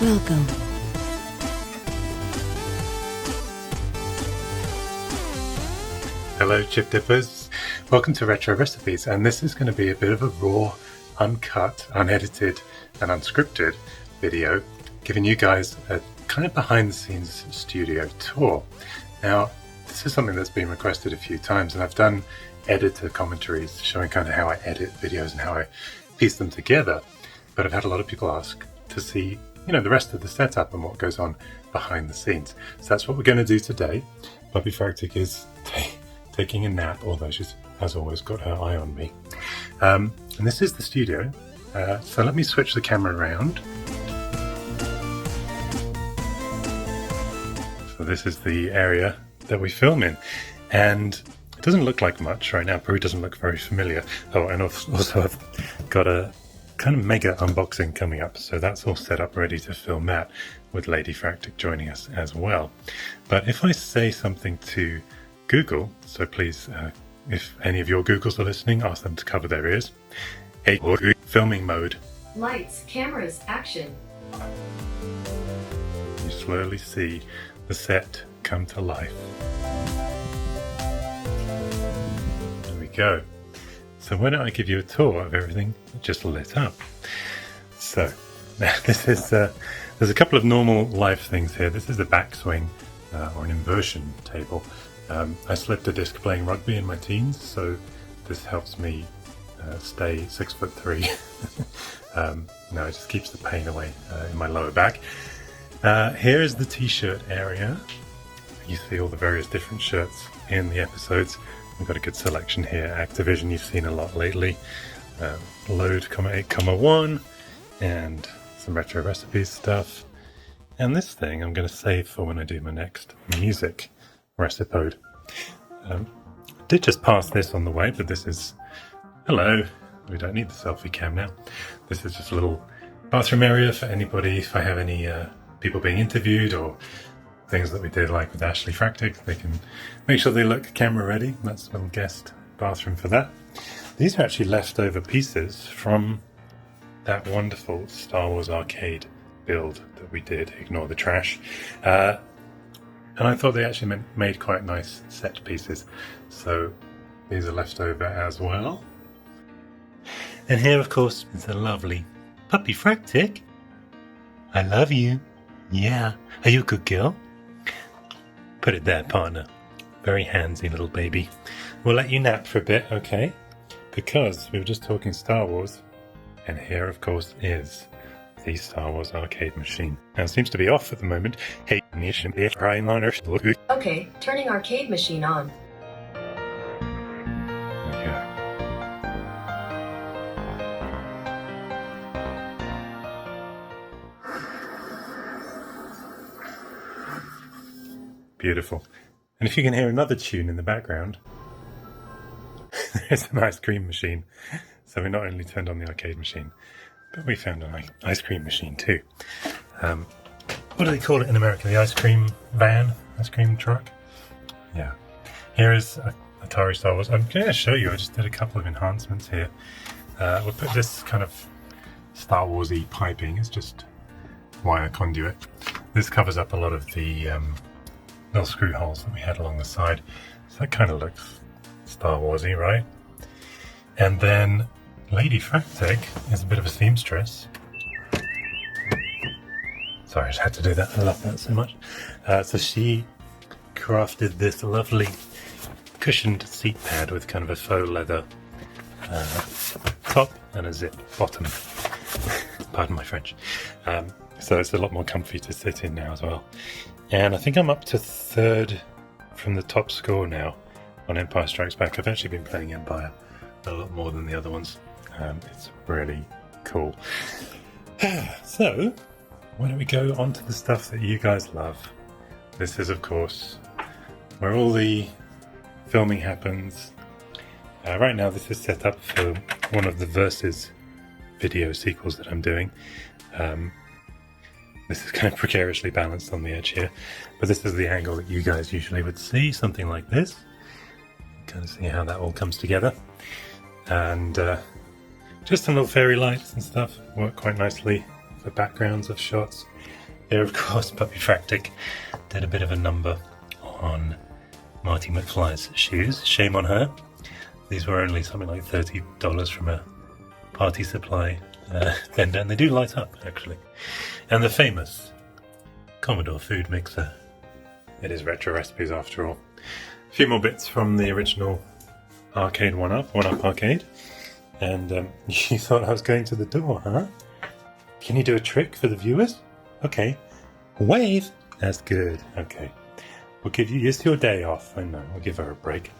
Welcome. Hello chip dippers, welcome to Retro Recipes, and this is going to be a bit of a raw, uncut, unedited and unscripted video giving you guys a kind of behind the scenes studio tour. Now this is something that's been requested a few times, and I've done editor commentaries showing kind of how I edit videos and how I piece them together, but I've had a lot of people ask to see the rest of the setup and what goes on behind the scenes. So that's what we're going to do today. Puppy Fractic is taking a nap, although she's, as always, got her eye on me. And this is the studio. So let me switch the camera around. So this is the area that we film in. And it doesn't look like much right now. Probably doesn't look very familiar. Oh, and also I've got a kind of mega unboxing coming up. So that's all set up, ready to film that, with Lady Fractic joining us as well. But if I say something to Google, so please, if any of your Googles are listening, ask them to cover their ears. Hey, filming mode. Lights, cameras, action. You slowly see the set come to life. There we go. So why don't I give you a tour of everything just lit up. So now this is, there's a couple of normal life things here. This is a backswing or an inversion table. I slipped a disc playing rugby in my teens, so this helps me stay 6'3". No, it just keeps the pain away in my lower back. Here is the t-shirt area. You see all the various different shirts in the episodes. We've got a good selection here. Activision you've seen a lot lately. Load, 8,1, and some retro recipes stuff. And this thing I'm going to save for when I do my next music recipode. I did just pass this on the way, but this is... Hello! We don't need the selfie cam now. This is just a little bathroom area for anybody. If I have any people being interviewed or things that we did like with Ashley Fractic, they can make sure they look camera ready. That's a little guest bathroom for that. These are actually leftover pieces from that wonderful Star Wars arcade build that we did, Ignore the Trash. And I thought they actually made quite nice set pieces. So these are left over as well. And here, of course, is a lovely Puppy Fractic. I love you. Yeah. Are you a good girl? Put it there, partner. Very handsy little baby. We'll let you nap for a bit, okay? Because we were just talking Star Wars. And here, of course, is the Star Wars arcade machine. Now, it seems to be off at the moment. Hey, Okay, turning arcade machine on. Yeah. Beautiful. And if you can hear another tune in the background, there's an ice cream machine. So we not only turned on the arcade machine, but we found an ice cream machine too. What do they call it in America? The ice cream van? Ice cream truck? Yeah. Here is Atari Star Wars. I'm going to show you, I just did a couple of enhancements here. We'll put this kind of Star Wars-y piping. It's just wire conduit. This covers up a lot of the little screw holes that we had along the side. So that kind of looks Star Wars-y, right? And then Lady Fractic is a bit of a seamstress. Sorry, I just had to do that. I love that so much. So she crafted this lovely cushioned seat pad with kind of a faux leather top and a zip bottom. Pardon my French. So it's a lot more comfy to sit in now as well. And I think I'm up to 3rd from the top score now on Empire Strikes Back. I've actually been playing Empire a lot more than the other ones. It's really cool. So, why don't we go on to the stuff that you guys love? This is, of course, where all the filming happens. Right now, this is set up for one of the Versus video sequels that I'm doing. This is kind of precariously balanced on the edge here, but this is the angle that you guys usually would see, something like this. Kind of see how that all comes together. And just some little fairy lights and stuff work quite nicely for backgrounds of shots. Here, of course, Puppy Fractic did a bit of a number on Marty McFly's shoes. Shame on her. These were only something like $30 from a party supply vendor, and they do light up, actually. And the famous Commodore food mixer. It is retro recipes after all. A few more bits from the original arcade 1UP arcade. And you thought I was going to the door, huh? Can you do a trick for the viewers? Okay. Wave! That's good. Okay. We'll give you, it's your day off. I know, we'll give her a break.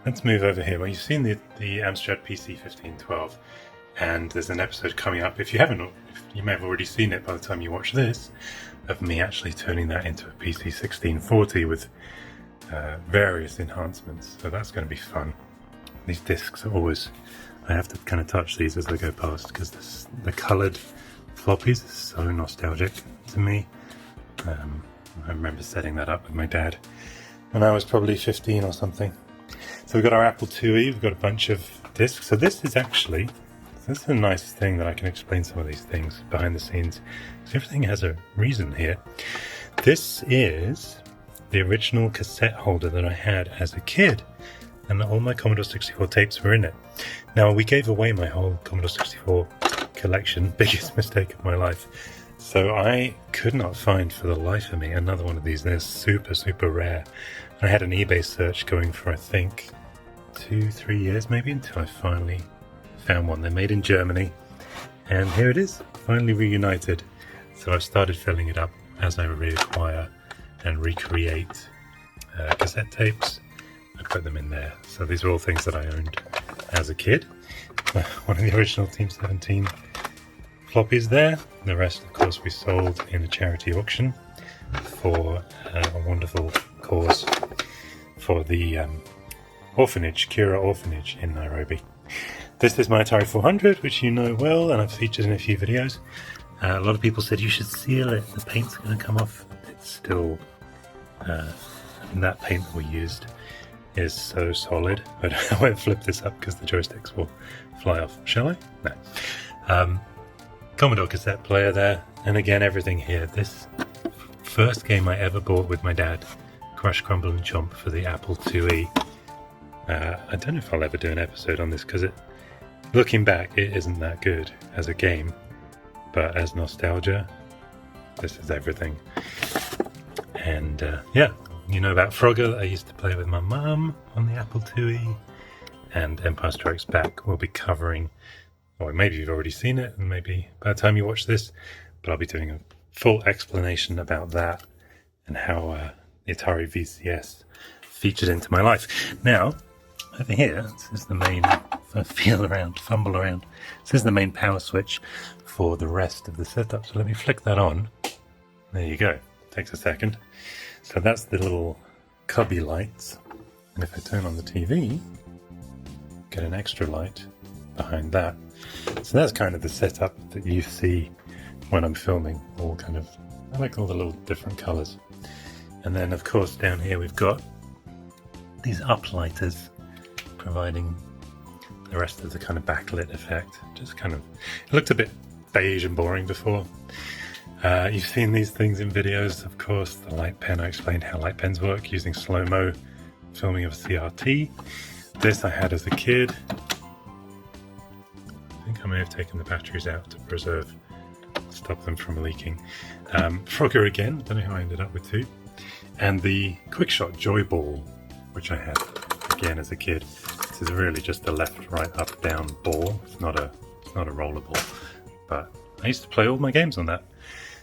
Let's move over here. Well, you've seen the Amstrad PC 1512, and there's an episode coming up. If you haven't, you may have already seen it by the time you watch this, of me actually turning that into a PC 1640 with various enhancements. So that's going to be fun. These discs are always, I have to kind of touch these as they go past because the coloured floppies is so nostalgic to me. I remember setting that up with my dad when I was probably 15 or something. So we've got our Apple IIe, we've got a bunch of discs. So this is a nice thing that I can explain some of these things behind the scenes. So everything has a reason here. This is the original cassette holder that I had as a kid, and all my Commodore 64 tapes were in it. Now, we gave away my whole Commodore 64 collection, biggest mistake of my life. So I could not find for the life of me another one of these. They're super, super rare. I had an eBay search going for, I think, 2-3 years maybe, until I finally found one. They're made in Germany, and here it is, finally reunited. So I've started filling it up as I reacquire and recreate cassette tapes. I put them in there. So these are all things that I owned as a kid. One of the original Team 17 floppies there. The rest, of course, we sold in a charity auction for a wonderful cause for the orphanage, Kira Orphanage in Nairobi. This is my Atari 400, which you know well, and I've featured in a few videos. A lot of people said you should seal it, the paint's going to come off. It's still, that paint that we used is so solid. But I won't flip this up because the joysticks will fly off. Shall I? No. Commodore cassette player there, and again everything here. This first game I ever bought with my dad, Crush, Crumble and Chomp for the Apple IIe. I don't know if I'll ever do an episode on this because looking back, it isn't that good as a game, but as nostalgia, this is everything. And yeah, you know about Frogger that I used to play with my mum on the Apple IIe, and Empire Strikes Back we'll be covering. Or maybe you've already seen it, and maybe by the time you watch this, but I'll be doing a full explanation about that and how the Atari VCS featured into my life. Now, over here, this is the main, if I fumble around, this is the main power switch for the rest of the setup. So let me flick that on. There you go. Takes a second. So that's the little cubby lights. And if I turn on the TV, get an extra light behind that. So that's kind of the setup that you see when I'm filming. I like all the little different colours. And then of course down here we've got these uplighters providing the rest of the kind of backlit effect. It looked a bit beige and boring before. You've seen these things in videos, of course. The light pen, I explained how light pens work using slow-mo filming of CRT. This I had as a kid. I think I may have taken the batteries out to stop them from leaking. Frogger again, don't know how I ended up with two. And the Quickshot Joy Ball, which I had again as a kid. This is really just a left, right, up, down ball. It's not a roller ball, but I used to play all my games on that.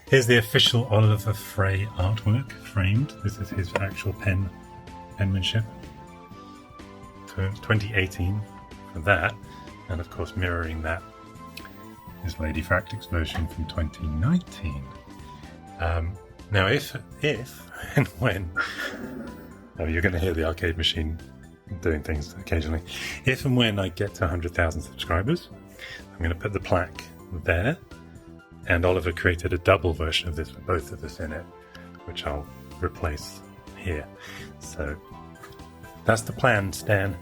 Here's the official Oliver Frey artwork framed. This is his actual penmanship. 2018 for that. And of course, mirroring that is Lady Fractic's version from 2019. Now, if and when, you're going to hear the arcade machine doing things occasionally. If and when I get to 100,000 subscribers, I'm going to put the plaque there. And Oliver created a double version of this with both of us in it, which I'll replace here. So that's the plan, Stan.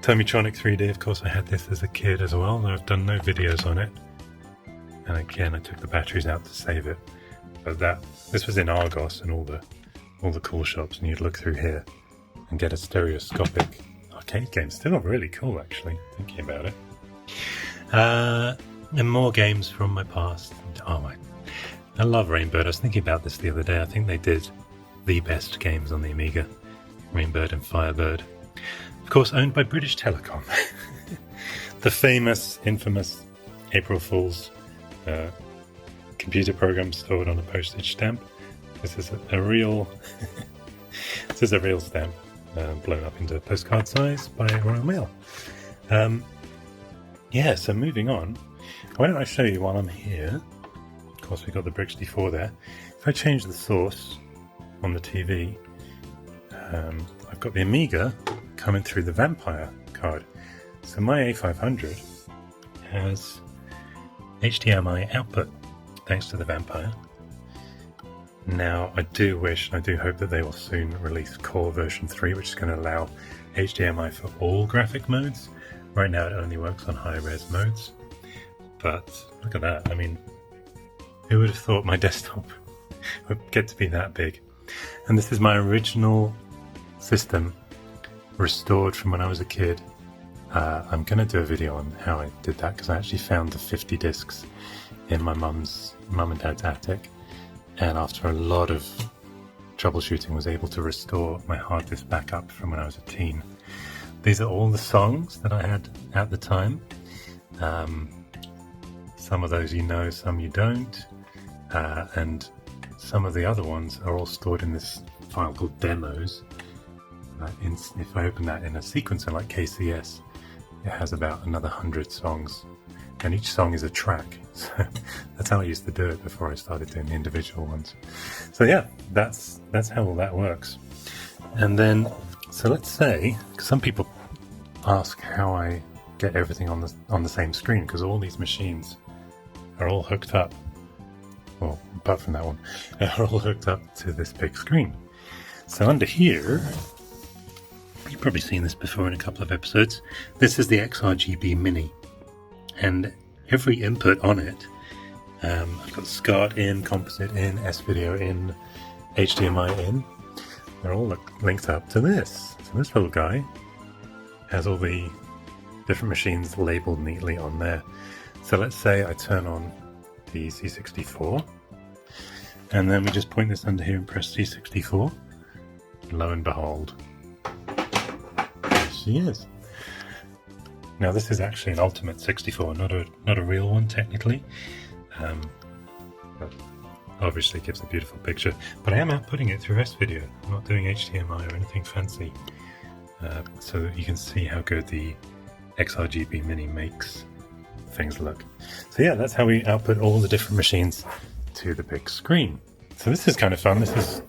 Tomitronic 3D, of course, I had this as a kid as well, though I've done no videos on it. And again, I took the batteries out to save it. But this was in Argos and all the cool shops, and you'd look through here and get a stereoscopic arcade game. Still really cool, actually, thinking about it. And more games from my past. Oh, I love Rainbird. I was thinking about this the other day. I think they did the best games on the Amiga. Rainbird and Firebird. Of course, owned by British Telecom. The famous, infamous April Fool's computer program stored on a postage stamp. This is a real this is a real stamp blown up into postcard size by Royal Mail. Yeah, so moving on, why don't I show you while I'm here? Of course, we've got the Brick64 there. If I change the source on the TV, I've got the Amiga coming through the Vampire card. So my A500 has HDMI output, thanks to the Vampire. Now, I do wish, and I do hope that they will soon release Core version 3, which is going to allow HDMI for all graphic modes. Right now it only works on high-res modes. But look at that. I mean, who would have thought my desktop would get to be that big? And this is my original system, restored from when I was a kid. I'm going to do a video on how I did that, because I actually found the 50 discs in my mum and dad's attic, and after a lot of troubleshooting was able to restore my hard disk back up from when I was a teen. These are all the songs that I had at the time. Some of those you know, some you don't, and some of the other ones are all stored in this file called demos. If I open that in a sequencer like KCS, it has about another 100 songs, and each song is a track. So that's how I used to do it before I started doing the individual ones. So yeah, that's how all that works. And then, so let's say, because some people ask how I get everything on the same screen, because all these machines are all hooked up. Well, apart from that one, are all hooked up to this big screen. So under here, you've probably seen this before in a couple of episodes. This is the XRGB Mini, and every input on it, I've got SCART in, Composite in, S-Video in, HDMI in. They're all linked up to this. So this little guy has all the different machines labeled neatly on there. So let's say I turn on the C64, and then we just point this under here and press C64. Lo and behold, there she is. Now this is actually an Ultimate 64, not a real one technically, but obviously it gives a beautiful picture. But I am outputting it through S-Video. I'm not doing HDMI or anything fancy, so that you can see how good the XRGB Mini makes things look. So yeah, that's how we output all the different machines to the big screen. So this is kind of fun. This is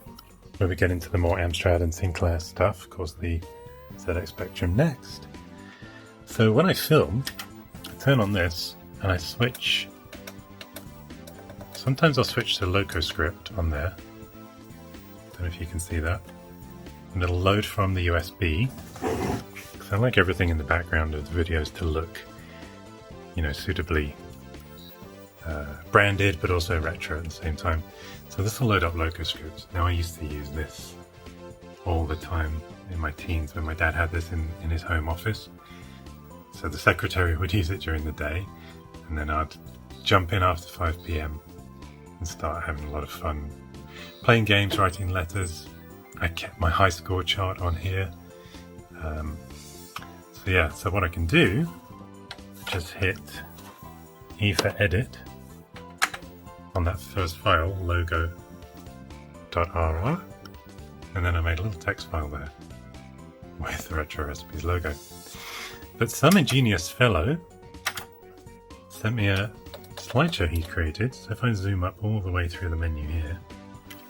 where we get into the more Amstrad and Sinclair stuff. Of course, the ZX Spectrum next. So when I film, I turn on this and I switch. Sometimes I'll switch to LocoScript on there. Don't know if you can see that. And it'll load from the USB. Because I like everything in the background of the videos to look, suitably branded, but also retro at the same time. So this will load up LocoScript. Now I used to use this all the time in my teens when my dad had this in his home office. So the secretary would use it during the day, and then I'd jump in after 5 p.m. and start having a lot of fun playing games, writing letters. I kept my high score chart on here. So what I can do, just hit E for edit on that first file, logo.rr, and then I made a little text file there with the Retro Recipes logo. But some ingenious fellow sent me a slideshow he created. So if I zoom up all the way through the menu here,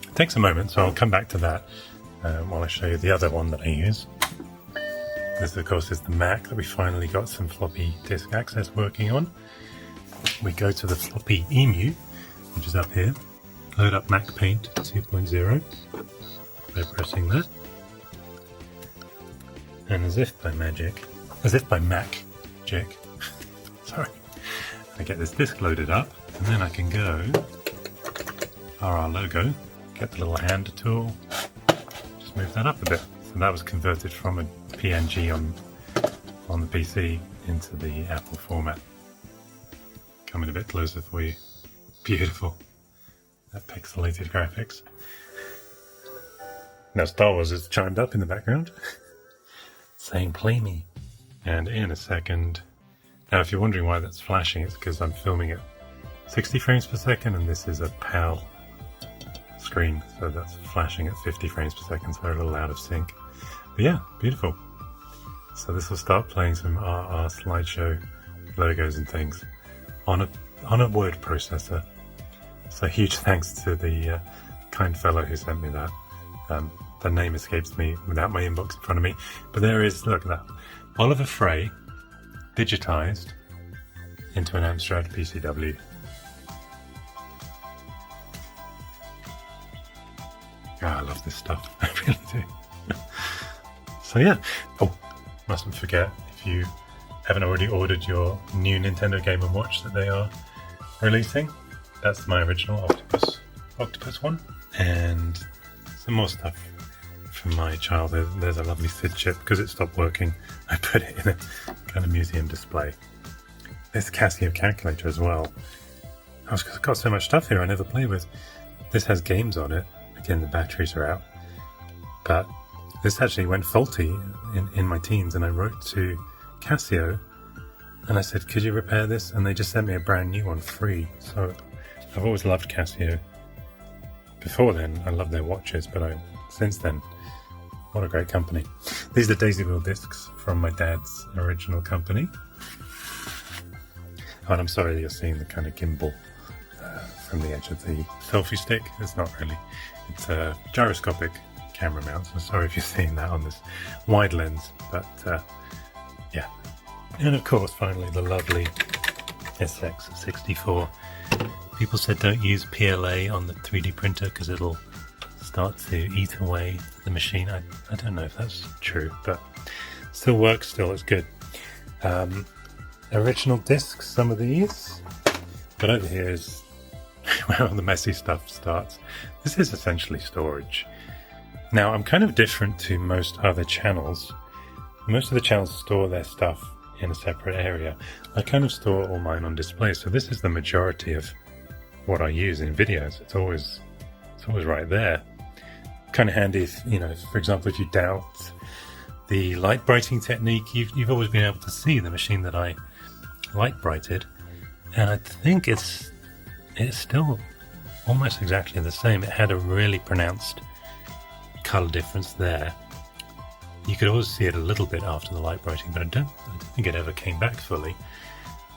it takes a moment, so I'll come back to that while I show you the other one that I use. This, of course, is the Mac that we finally got some floppy disk access working on. We go to the floppy EMU, which is up here. Load up Mac Paint 2.0 by pressing that. And as if by magic, sorry, I get this disk loaded up. And then I can go, our logo, get the little hand tool, just move that up a bit. So that was converted from a PNG on the PC into the Apple format. Coming a bit closer for you. Beautiful. That pixelated graphics. Now Star Wars has chimed up in the background, saying play me. And in a second, now if you're wondering why that's flashing, it's because I'm filming at 60 frames per second and this is a PAL screen, so that's flashing at 50 frames per second, so they're a little out of sync. But yeah, beautiful. So this will start playing some RR slideshow logos and things on a word processor. So huge thanks to the kind fellow who sent me that. The name escapes me without my inbox in front of me, but there is, look at that, Oliver Frey digitized into an Amstrad PCW. I love this stuff, I really do. So yeah, oh, mustn't forget, if you haven't already ordered your new Nintendo Game & Watch that they are releasing, that's my original Octopus one, and some more stuff from my childhood. There's a lovely SID chip, because it stopped working, I put it in a kind of museum display. This Casio calculator as well. I've got so much stuff here I never play with. This has games on it. Again, the batteries are out. But this actually went faulty in my teens, and I wrote to Casio and I said, could you repair this? And they just sent me a brand new one free. So I've always loved Casio. Before then, I loved their watches, but since then, what a great company. These are Daisy Wheel discs from my dad's original company. Oh, and I'm sorry that you're seeing the kind of gimbal from the edge of the selfie stick. It's not really. It's a gyroscopic camera mount, so sorry if you're seeing that on this wide lens, but yeah. And of course, finally, the lovely SX64. People said don't use PLA on the 3D printer because it'll start to eat away the machine. I don't know if that's true, but still works, still it's good. Original discs, some of these, but over here is where all the messy stuff starts. This is essentially storage. Now, I'm kind of different to most other channels. Most of the channels store their stuff in a separate area. I kind of store all mine on display, so this is the majority of what I use in videos. It's always right there. Kind of handy if, for example, if you doubt the light brighting technique, you've always been able to see the machine that I light brighted, and I think it's still almost exactly the same. It had a really pronounced color difference there. You could always see it a little bit after the light brighting, but I don't think it ever came back fully.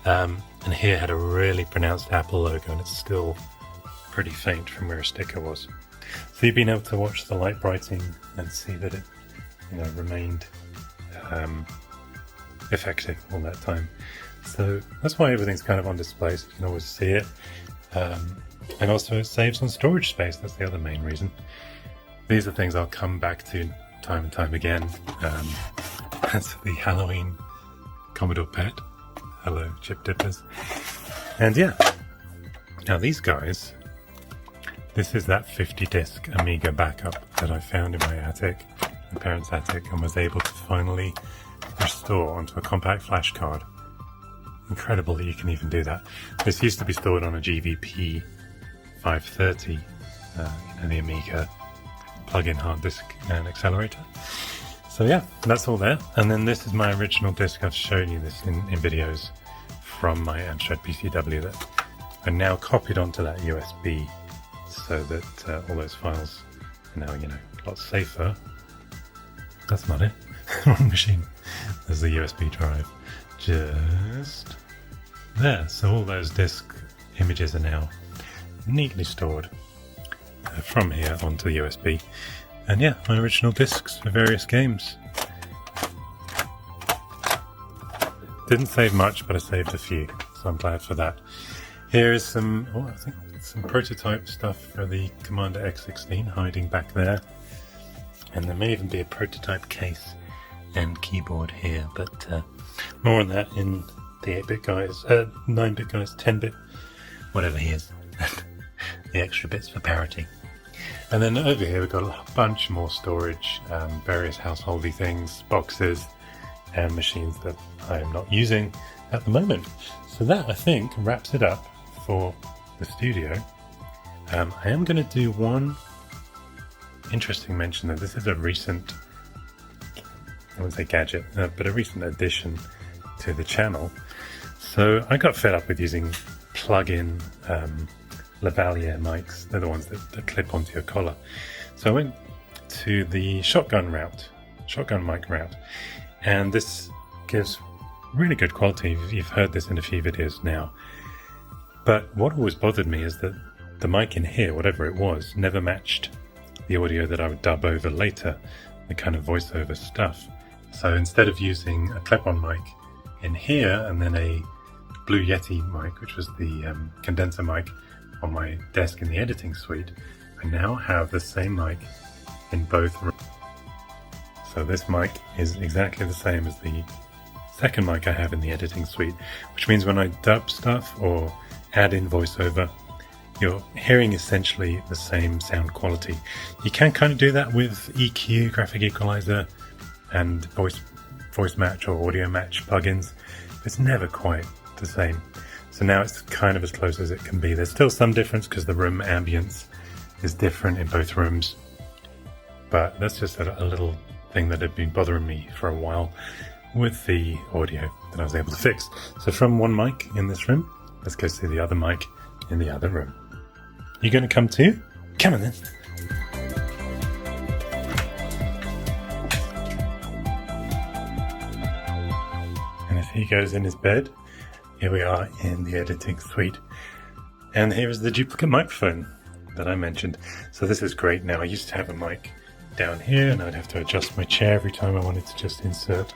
And here had a really pronounced Apple logo, and it's still pretty faint from where a sticker was. So you've been able to watch the light brighting and see that it, remained effective all that time. So that's why everything's kind of on display, so you can always see it. And also it saves on storage space. That's the other main reason. These are things I'll come back to time and time again. That's the Halloween Commodore pet. Hello, chip dippers. And yeah, now these guys, this is that 50 disc Amiga backup that I found in my attic, my parents' attic, and was able to finally restore onto a compact flash card. Incredible that you can even do that. This used to be stored on a GVP 530, the Amiga plug-in hard disk and accelerator. So yeah, that's all there. And then this is my original disk. I've shown you this in videos from my Amstrad PCW that are now copied onto that USB, so that all those files are now, a lot safer. That's not it. Wrong machine. There's the USB drive. Just there. So all those disk images are now neatly stored from here onto the USB. And yeah, my original discs for various games. Didn't save much, but I saved a few, so I'm glad for that. Here is some prototype stuff for the Commander X16 hiding back there. And there may even be a prototype case and keyboard here, but more on that in the 8-bit guys, 9-bit guys, 10-bit whatever he is, the extra bits for parity. And then over here we've got a bunch more storage, various householdy things, boxes, and machines that I am not using at the moment. So that, I think, wraps it up for the studio. I am going to do one interesting mention that this is a recent, I wouldn't say gadget, but a recent addition to the channel. So I got fed up with using plug-in lavalier mics. They're the ones that clip onto your collar. So I went to the shotgun mic route, and this gives really good quality. You've heard this in a few videos now. But what always bothered me is that the mic in here, whatever it was, never matched the audio that I would dub over later, the kind of voiceover stuff. So instead of using a clip-on mic in here and then a Blue Yeti mic, which was the condenser mic on my desk in the editing suite, I now have the same mic in both rooms. So this mic is exactly the same as the second mic I have in the editing suite, which means when I dub stuff or add in voiceover, you're hearing essentially the same sound quality. You can kind of do that with EQ, graphic equalizer, and voice match or audio match plugins. It's never quite the same. So now it's kind of as close as it can be. There's still some difference because the room ambience is different in both rooms, but that's just a little thing that had been bothering me for a while with the audio that I was able to fix. So from one mic in this room, let's go see the other mic in the other room. You going to come too? Come on then. And as he goes in his bed, here we are in the editing suite. And here is the duplicate microphone that I mentioned. So this is great now. I used to have a mic down here and I'd have to adjust my chair every time I wanted to just insert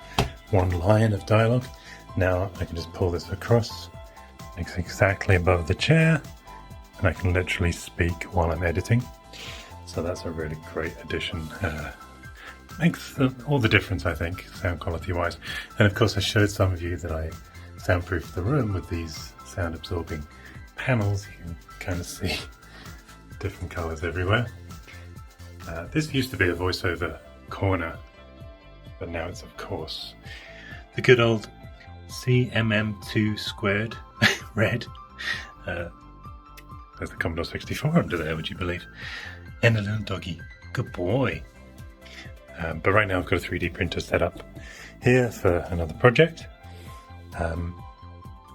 one line of dialogue. Now I can just pull this across, it's exactly above the chair, and I can literally speak while I'm editing. So that's a really great addition. Makes all the difference, I think, sound quality wise. And of course I showed some of you that I soundproofed the room with these sound absorbing panels. You can kind of see different colors everywhere. This used to be a voiceover corner, but now it's of course the good old CMM2 squared red. There's the Commodore 64 under there, would you believe? And a little doggy. Good boy. But right now I've got a 3D printer set up here for another project.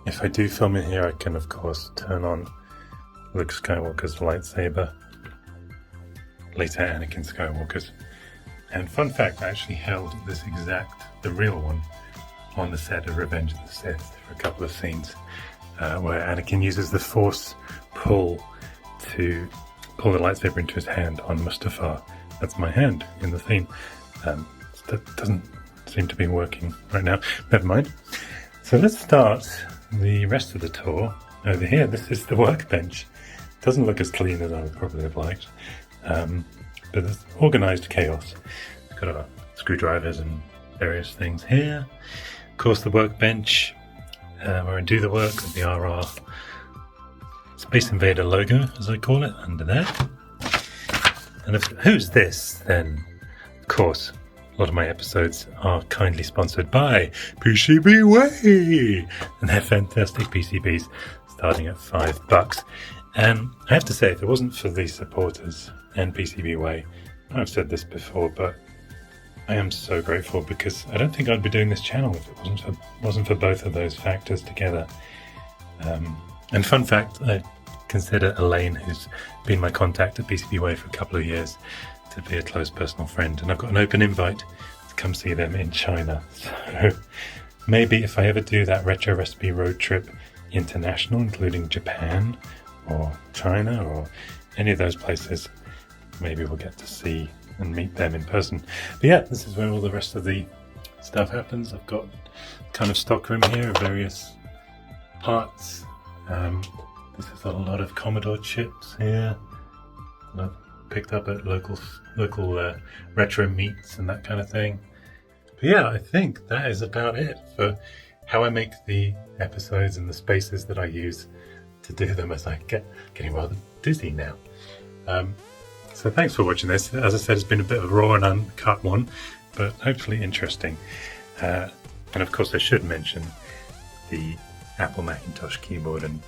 If I do film in here, I can of course turn on Luke Skywalker's lightsaber, later Anakin Skywalker's. And fun fact, I actually held the real one, on the set of Revenge of the Sith for a couple of scenes where Anakin uses the Force pull to pull the lightsaber into his hand on Mustafar. That's my hand in the scene. That doesn't seem to be working right now. Never mind. So let's start the rest of the tour over here. This is the workbench. Doesn't look as clean as I would probably have liked, but there's organised chaos. We've got our screwdrivers and various things here. Of course, the workbench where I do the work with the RR Space Invader logo, as I call it, under there. And who's this then? Of course, a lot of my episodes are kindly sponsored by PCBWay, and they're fantastic PCBs starting at $5. And I have to say, if it wasn't for these supporters and PCBWay, I've said this before, but I am so grateful, because I don't think I'd be doing this channel if it wasn't for both of those factors together. And fun fact, I consider Elaine, who's been my contact at PCBWay for a couple of years, to be a close personal friend, and I've got an open invite to come see them in China. So maybe if I ever do that retro recipe road trip international, including Japan or China or any of those places, maybe we'll get to see and meet them in person. But yeah, this is where all the rest of the stuff happens. I've got kind of stockroom here of various parts. This is a lot of Commodore chips here that I've picked up at local retro meets and that kind of thing. But yeah, I think that is about it for how I make the episodes and the spaces that I use to do them as I getting rather dizzy now. So thanks for watching this. As I said, it's been a bit of a raw and uncut one, but hopefully interesting. And of course I should mention the Apple Macintosh keyboard and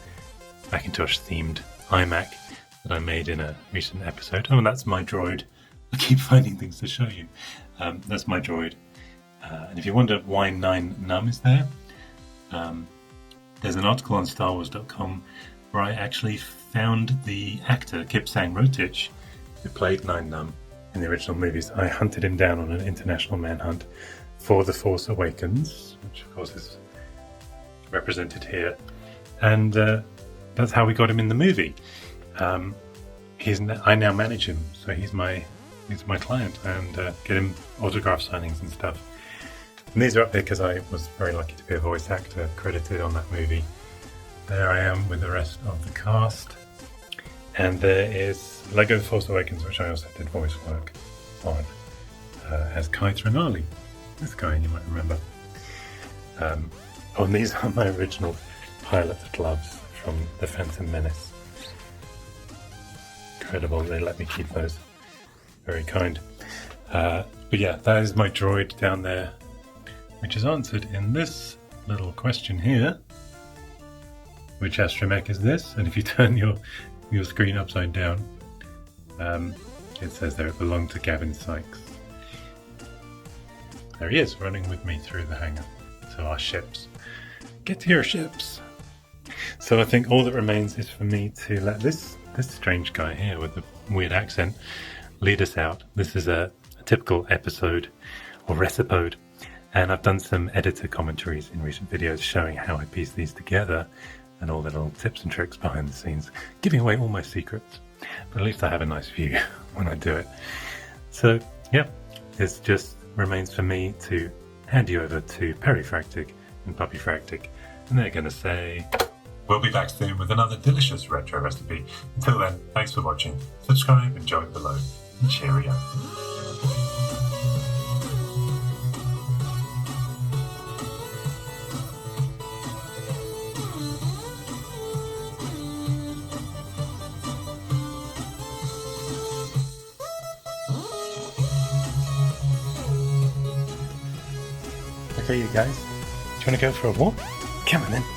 Macintosh themed iMac that I made in a recent episode. Oh, and that's my droid. I keep finding things to show you. That's my droid. And if you wonder why 9num is there, there's an article on StarWars.com where I actually found the actor Kipsang Rotich, who played 9num in the original movies. I hunted him down on an international manhunt for The Force Awakens, which of course is represented here, and that's how we got him in the movie. I now manage him, so he's my client, and get him autograph signings and stuff. And these are up there because I was very lucky to be a voice actor credited on that movie. There I am with the rest of the cast. And there is Lego Force Awakens, which I also did voice work on, as Kai Trenali. This guy you might remember. And these are my original pilot gloves from The Phantom Menace. Incredible, they let me keep those. Very kind. But yeah, that is my droid down there, which is answered in this little question here. Which astromech is this? And if you turn your screen upside down, it says there it belonged to Gavin Sykes. There he is, running with me through the hangar to our ships. Get to your ships! So I think all that remains is for me to let this strange guy here with the weird accent lead us out. This is a typical episode or recipode, and I've done some editor commentaries in recent videos showing how I piece these together and all the little tips and tricks behind the scenes, giving away all my secrets, but at least I have a nice view when I do it. So yeah, it just remains for me to hand you over to Perry Fractic and Puppy Fractic, and they're going to say, we'll be back soon with another delicious retro recipe. Until then, thanks for watching, subscribe and join below, and cheerio. Okay, you guys, do you want to go for a walk? Come on then.